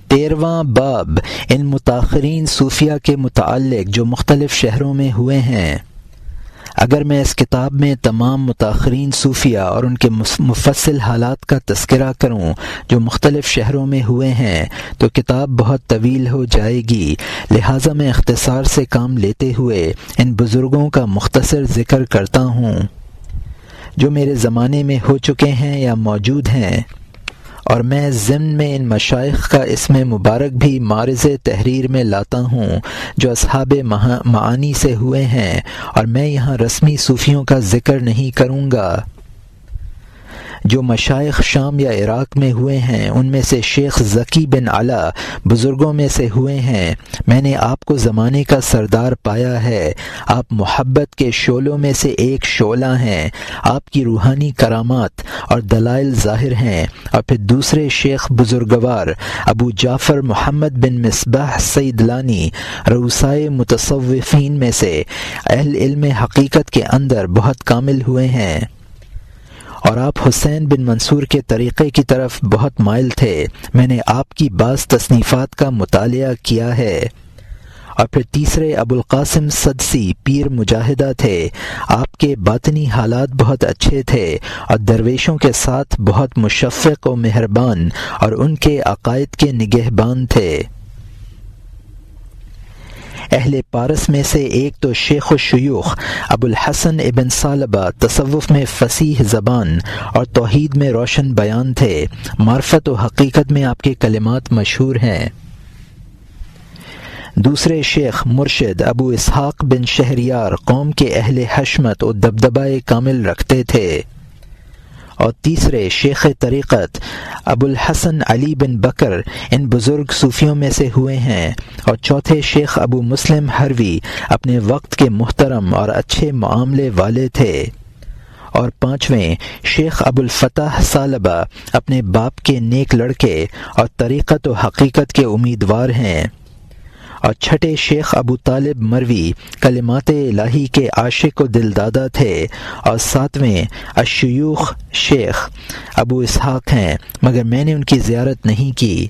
13واں باب ان متاخرین صوفیہ کے متعلق جو مختلف شہروں میں ہوئے ہیں۔ اگر میں اس کتاب میں تمام متاخرین صوفیہ اور ان کے مفصل حالات کا تذکرہ کروں جو مختلف شہروں میں ہوئے ہیں تو کتاب بہت طویل ہو جائے گی، لہٰذا میں اختصار سے کام لیتے ہوئے ان بزرگوں کا مختصر ذکر کرتا ہوں جو میرے زمانے میں ہو چکے ہیں یا موجود ہیں، اور میں ضمن میں ان مشائخ کا اسم مبارک بھی معرض تحریر میں لاتا ہوں جو اصحاب معانی سے ہوئے ہیں، اور میں یہاں رسمی صوفیوں کا ذکر نہیں کروں گا۔ جو مشائخ شام یا عراق میں ہوئے ہیں ان میں سے شیخ ذکی بن علا بزرگوں میں سے ہوئے ہیں۔ میں نے آپ کو زمانے کا سردار پایا ہے، آپ محبت کے شعلوں میں سے ایک شعلہ ہیں، آپ کی روحانی کرامات اور دلائل ظاہر ہیں۔ اور پھر دوسرے شیخ بزرگوار ابو جعفر محمد بن مصباح سیدلانی رؤسائے متصوفین میں سے اہل علم حقیقت کے اندر بہت کامل ہوئے ہیں، اور آپ حسین بن منصور کے طریقے کی طرف بہت مائل تھے۔ میں نے آپ کی بعض تصنیفات کا مطالعہ کیا ہے۔ اور پھر تیسرے ابو القاسم سدسی پیر مجاہدہ تھے، آپ کے باطنی حالات بہت اچھے تھے اور درویشوں کے ساتھ بہت مشفق و مہربان اور ان کے عقائد کے نگہبان تھے۔ اہل پارس میں سے ایک تو شیخ الشیوخ ابو الحسن ابن ثعلبہ تصوف میں فصیح زبان اور توحید میں روشن بیان تھے، معرفت و حقیقت میں آپ کے کلمات مشہور ہیں۔ دوسرے شیخ مرشد ابو اسحاق بن شہریار قوم کے اہل حشمت و دبدبہ کامل رکھتے تھے، اور تیسرے شیخ طریقت ابو الحسن علی بن بکر ان بزرگ صوفیوں میں سے ہوئے ہیں، اور چوتھے شیخ ابو مسلم حروی اپنے وقت کے محترم اور اچھے معاملے والے تھے، اور پانچویں شیخ ابو الفتح ثعلبہ اپنے باپ کے نیک لڑکے اور طریقت و حقیقت کے امیدوار ہیں، اور چھٹے شیخ ابو طالب مروی کلمات الہی کے عاشق و دلدادہ تھے، اور ساتویں الشیوخ شیخ ابو اسحاق ہیں، مگر میں نے ان کی زیارت نہیں کی۔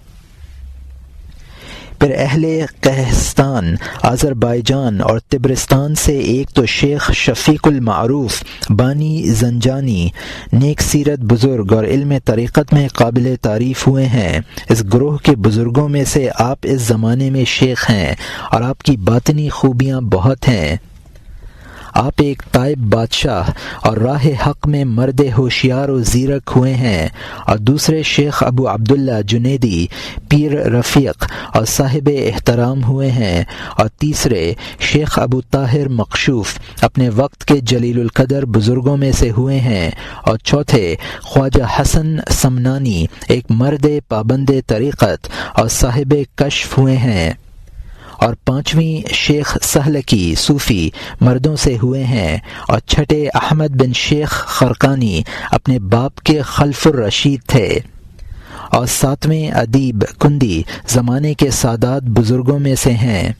پھر اہل قہستان آذربائیجان اور طبرستان سے ایک تو شیخ شفیق المعروف بانی زنجانی نیک سیرت بزرگ اور علم طریقت میں قابل تعریف ہوئے ہیں۔ اس گروہ کے بزرگوں میں سے آپ اس زمانے میں شیخ ہیں اور آپ کی باطنی خوبیاں بہت ہیں۔ آپ ایک طائب بادشاہ اور راہ حق میں مرد ہوشیار و زیرک ہوئے ہیں، اور دوسرے شیخ ابو عبداللہ جنیدی پیر رفیق اور صاحب احترام ہوئے ہیں، اور تیسرے شیخ ابو طاہر مکشوف اپنے وقت کے جلیل القدر بزرگوں میں سے ہوئے ہیں، اور چوتھے خواجہ حسن سمنانی ایک مرد پابند طریقت اور صاحب کشف ہوئے ہیں، اور پانچویں شیخ سہلکی صوفی مردوں سے ہوئے ہیں، اور چھٹے احمد بن شیخ خرقانی اپنے باپ کے خلف الرشید تھے، اور ساتویں ادیب کندی زمانے کے سادات بزرگوں میں سے ہیں۔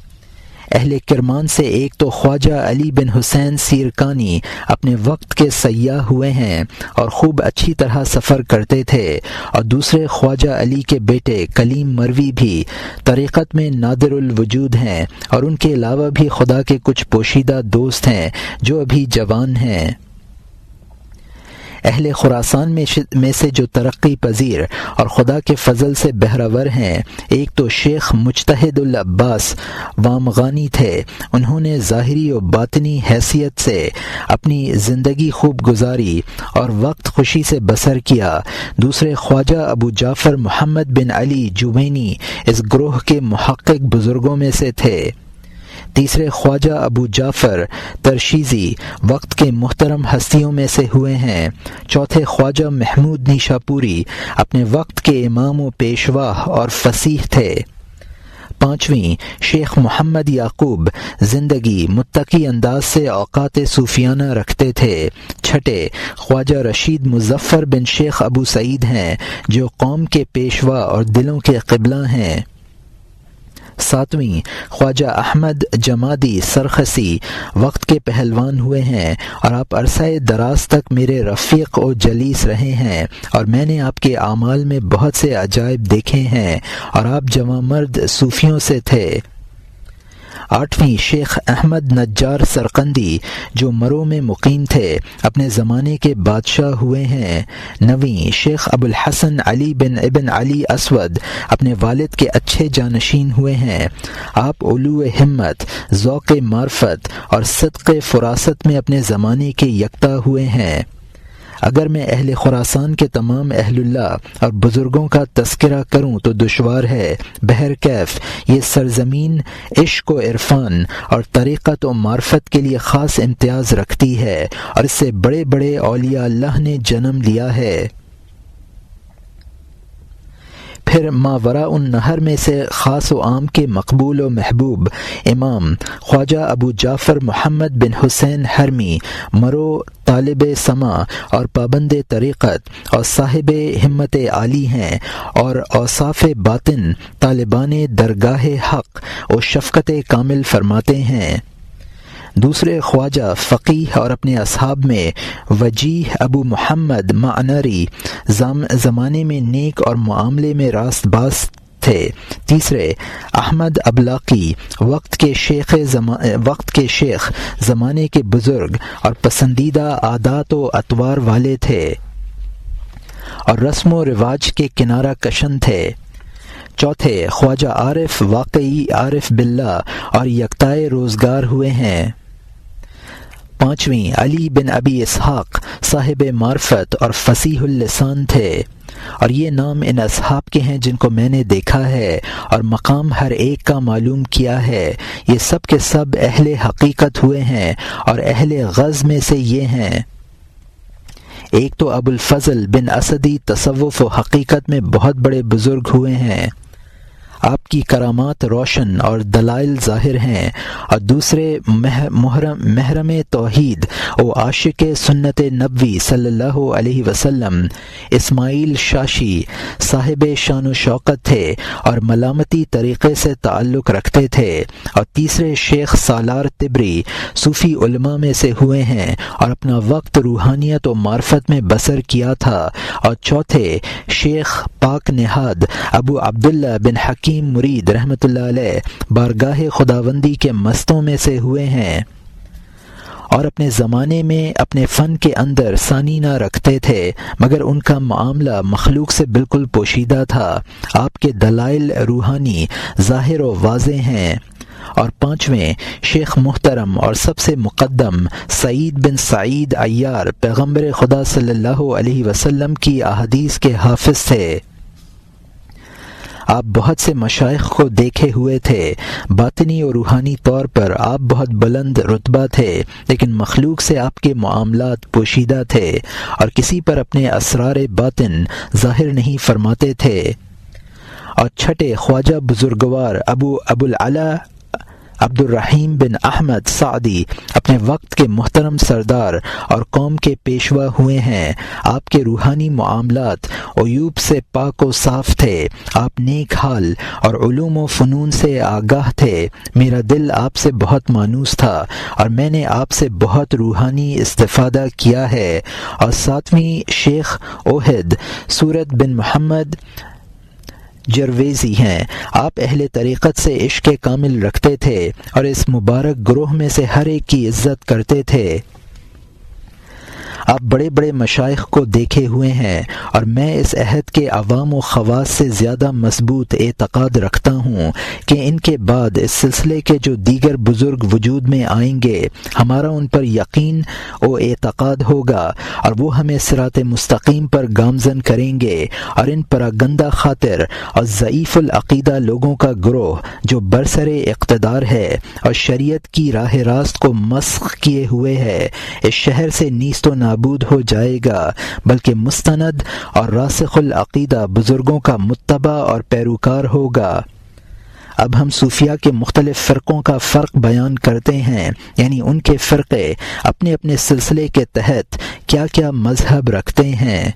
اہل کرمان سے ایک تو خواجہ علی بن حسین سیرکانی اپنے وقت کے سیاح ہوئے ہیں اور خوب اچھی طرح سفر کرتے تھے، اور دوسرے خواجہ علی کے بیٹے کلیم مروی بھی طریقت میں نادر الوجود ہیں، اور ان کے علاوہ بھی خدا کے کچھ پوشیدہ دوست ہیں جو ابھی جوان ہیں۔ اہل خراسان میں سے جو ترقی پذیر اور خدا کے فضل سے بہرور ہیں، ایک تو شیخ مجتہد العباس وامغانی تھے، انہوں نے ظاہری و باطنی حیثیت سے اپنی زندگی خوب گزاری اور وقت خوشی سے بسر کیا۔ دوسرے خواجہ ابو جعفر محمد بن علی جوینی اس گروہ کے محقق بزرگوں میں سے تھے۔ تیسرے خواجہ ابو جعفر ترشیزی وقت کے محترم ہستیوں میں سے ہوئے ہیں۔ چوتھے خواجہ محمود نیشاپوری اپنے وقت کے امام و پیشوا اور فصیح تھے۔ پانچویں شیخ محمد یعقوب زندگی متقی انداز سے اوقات صوفیانہ رکھتے تھے۔ چھٹے خواجہ رشید مظفر بن شیخ ابو سعید ہیں جو قوم کے پیشوا اور دلوں کے قبلہ ہیں۔ 7ویں، خواجہ احمد جمادی سرخسی وقت کے پہلوان ہوئے ہیں اور آپ عرصہ دراز تک میرے رفیق و جلیس رہے ہیں اور میں نے آپ کے اعمال میں بہت سے عجائب دیکھے ہیں اور آپ جوان مرد صوفیوں سے تھے۔ 8ویں، شیخ احمد نجار سرقندی جو مرو میں مقیم تھے، اپنے زمانے کے بادشاہ ہوئے ہیں۔ 9ویں، شیخ ابو الحسن علی بن ابن علی اسود اپنے والد کے اچھے جانشین ہوئے ہیں۔ آپ علو ہمت، ذوق معرفت اور صدق فراست میں اپنے زمانے کے یکتا ہوئے ہیں۔ اگر میں اہل خراسان کے تمام اہل اللہ اور بزرگوں کا تذکرہ کروں تو دشوار ہے، بہرکیف یہ سرزمین عشق و عرفان اور طریقت و معرفت کے لیے خاص امتیاز رکھتی ہے اور اس سے بڑے بڑے اولیاء اللہ نے جنم لیا ہے۔ پھر ماوراء النہر میں سے خاص و عام کے مقبول و محبوب امام خواجہ ابو جعفر محمد بن حسین حرمی مرو طالب سما اور پابند طریقت اور صاحب ہمت عالی ہیں اور اوصاف باطن طالبان درگاہ حق و شفقت کامل فرماتے ہیں۔ دوسرے خواجہ فقیہ اور اپنے اصحاب میں وجیح ابو محمد معنری زمانے میں نیک اور معاملے میں راست باز تھے۔ تیسرے احمد ابلاقی وقت کے شیخ زمانے کے بزرگ اور پسندیدہ عادات و اطوار والے تھے اور رسم و رواج کے کنارہ کشن تھے۔ چوتھے خواجہ عارف واقعی عارف باللہ اور یکتائے روزگار ہوئے ہیں۔ 5ویں علی بن ابی اسحاق صاحب معرفت اور فصیح اللسان تھے اور یہ نام ان اصحاب کے ہیں جن کو میں نے دیکھا ہے اور مقام ہر ایک کا معلوم کیا ہے۔ یہ سب کے سب اہل حقیقت ہوئے ہیں اور اہل غز میں سے یہ ہیں۔ ایک تو ابو الفضل بن اسدی تصوف و حقیقت میں بہت بڑے بزرگ ہوئے ہیں، آپ کی کرامات روشن اور دلائل ظاہر ہیں، اور دوسرے محرم توحید و عاشق سنت نبوی صلی اللہ علیہ وسلم اسماعیل شاشی صاحب شان و شوکت تھے اور ملامتی طریقے سے تعلق رکھتے تھے، اور تیسرے شیخ سالار تبری صوفی علماء میں سے ہوئے ہیں اور اپنا وقت روحانیت و معرفت میں بسر کیا تھا، اور چوتھے شیخ پاک نہاد ابو عبداللہ بن حکیم مرید رحمۃ اللہ علیہ بارگاہ خداوندی کے مستوں میں سے ہوئے ہیں اور اپنے زمانے میں اپنے فن کے اندر ثانی نہ رکھتے تھے مگر ان کا معاملہ مخلوق سے بالکل پوشیدہ تھا۔ آپ کے دلائل روحانی ظاہر و واضح ہیں۔ اور 5ویں شیخ محترم اور سب سے مقدم سعید بن سعید عیار پیغمبر خدا صلی اللہ علیہ وسلم کی احادیث کے حافظ تھے۔ آپ بہت سے مشائخ کو دیکھے ہوئے تھے، باطنی اور روحانی طور پر آپ بہت بلند رتبہ تھے، لیکن مخلوق سے آپ کے معاملات پوشیدہ تھے اور کسی پر اپنے اسرار باطن ظاہر نہیں فرماتے تھے۔ اور چھٹے خواجہ بزرگوار ابو العلا عبد الرحیم بن احمد سعدی اپنے وقت کے محترم سردار اور قوم کے پیشوا ہوئے ہیں۔ آپ کے روحانی معاملات عیوب سے پاک و صاف تھے، آپ نیک حال اور علوم و فنون سے آگاہ تھے۔ میرا دل آپ سے بہت مانوس تھا اور میں نے آپ سے بہت روحانی استفادہ کیا ہے۔ اور 7ویں شیخ اوہد سورت بن محمد جرویزی ہیں۔ آپ اہل طریقت سے عشق کامل رکھتے تھے اور اس مبارک گروہ میں سے ہر ایک کی عزت کرتے تھے۔ آپ بڑے بڑے مشائخ کو دیکھے ہوئے ہیں اور میں اس عہد کے عوام و خواص سے زیادہ مضبوط اعتقاد رکھتا ہوں کہ ان کے بعد اس سلسلے کے جو دیگر بزرگ وجود میں آئیں گے ہمارا ان پر یقین و اعتقاد ہوگا اور وہ ہمیں صراط مستقیم پر گامزن کریں گے، اور ان پراگندہ خاطر اور ضعیف العقیدہ لوگوں کا گروہ جو برسر اقتدار ہے اور شریعت کی راہ راست کو مسخ کیے ہوئے ہے اس شہر سے نیست و نابود ہو جائے گا، بلکہ مستند اور راسخ العقیدہ بزرگوں کا متبع اور پیروکار ہوگا۔ اب ہم صوفیہ کے مختلف فرقوں کا فرق بیان کرتے ہیں، یعنی ان کے فرقے اپنے اپنے سلسلے کے تحت کیا کیا مذہب رکھتے ہیں۔